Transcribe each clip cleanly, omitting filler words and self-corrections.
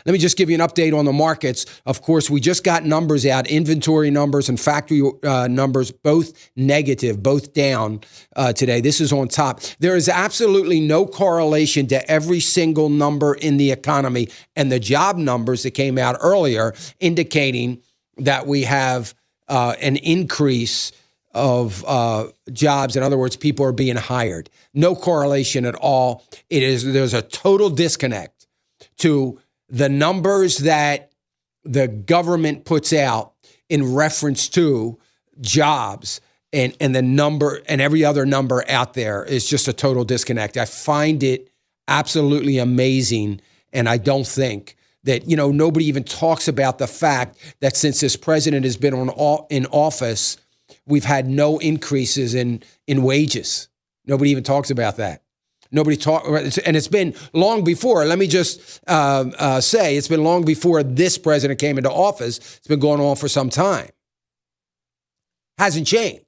Let me just give you an update on the markets. Of course, we just got numbers out, inventory numbers and factory numbers, both negative, both down today. This is on top. There is absolutely no correlation to every single number in the economy and the job numbers that came out earlier indicating that we have an increase of jobs. In other words, people are being hired. No correlation at all. There's a total disconnect to the numbers that the government puts out in reference to jobs and the number and every other number out there is just a total disconnect. I find it absolutely amazing. And I don't think that, nobody even talks about the fact that since this president has been in office, we've had no increases in wages. Nobody even talks about that. And it's been long before. Let me just say it's been long before this president came into office. It's been going on for some time. Hasn't changed.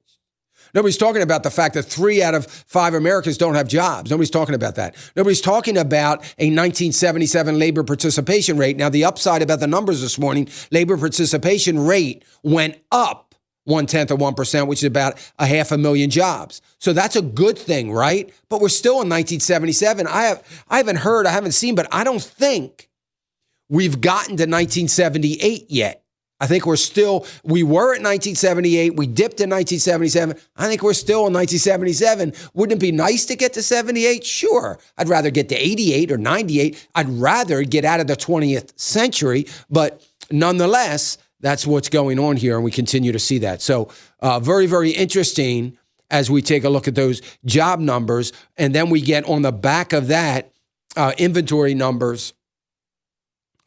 Nobody's talking about the fact that 3 out of 5 Americans don't have jobs. Nobody's talking about that. Nobody's talking about a 1977 labor participation rate. Now, the upside about the numbers this morning, labor participation rate went up 0.1%, which is about 500,000 jobs. So that's a good thing, right? But we're still in 1977. I haven't seen, but I don't think we've gotten to 1978 yet. I think we were at 1978. We dipped in 1977. I think we're still in 1977. Wouldn't it be nice to get to 78? Sure. I'd rather get to 88 or 98. I'd rather get out of the 20th century. But nonetheless, that's what's going on here, and we continue to see that. So very, very interesting as we take a look at those job numbers. And then we get on the back of that inventory numbers,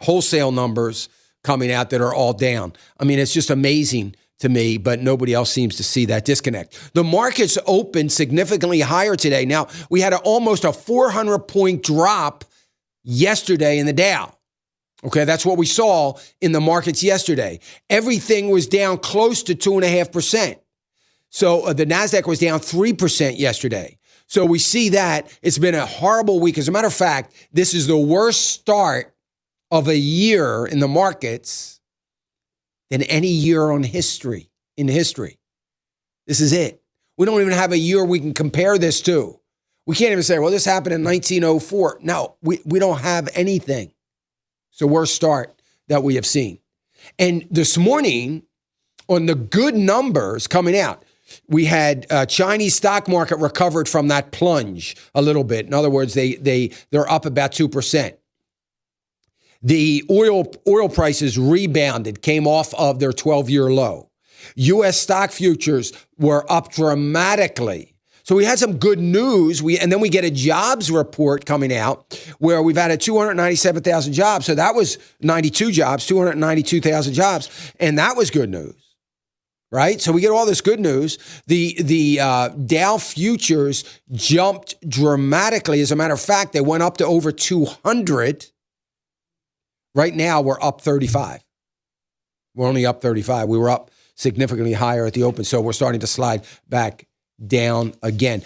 wholesale numbers, coming out that are all down. I mean, it's just amazing to me, but nobody else seems to see that disconnect. The markets opened significantly higher today. Now, we had almost a 400-point drop yesterday in the Dow. Okay, that's what we saw in the markets yesterday. Everything was down close to 2.5%. So the NASDAQ was down 3% yesterday. So we see that it's been a horrible week. As a matter of fact, this is the worst start of a year in the markets than any year in history. This is it. We don't even have a year we can compare this to. We can't even say, well, this happened in 1904. No, we don't have anything. It's the worst start that we have seen. And this morning, on the good numbers coming out, we had Chinese stock market recovered from that plunge a little bit. In other words, they're up about 2%. The oil prices rebounded, came off of their 12-year low. U.S. stock futures were up dramatically. So we had some good news. And then we get a jobs report coming out where we've added 297,000 jobs. So that was 292,000 jobs. And that was good news, right? So we get all this good news. The Dow futures jumped dramatically. As a matter of fact, they went up to over 200. Right now, we're up 35. We're only up 35. We were up significantly higher at the open, so we're starting to slide back down again.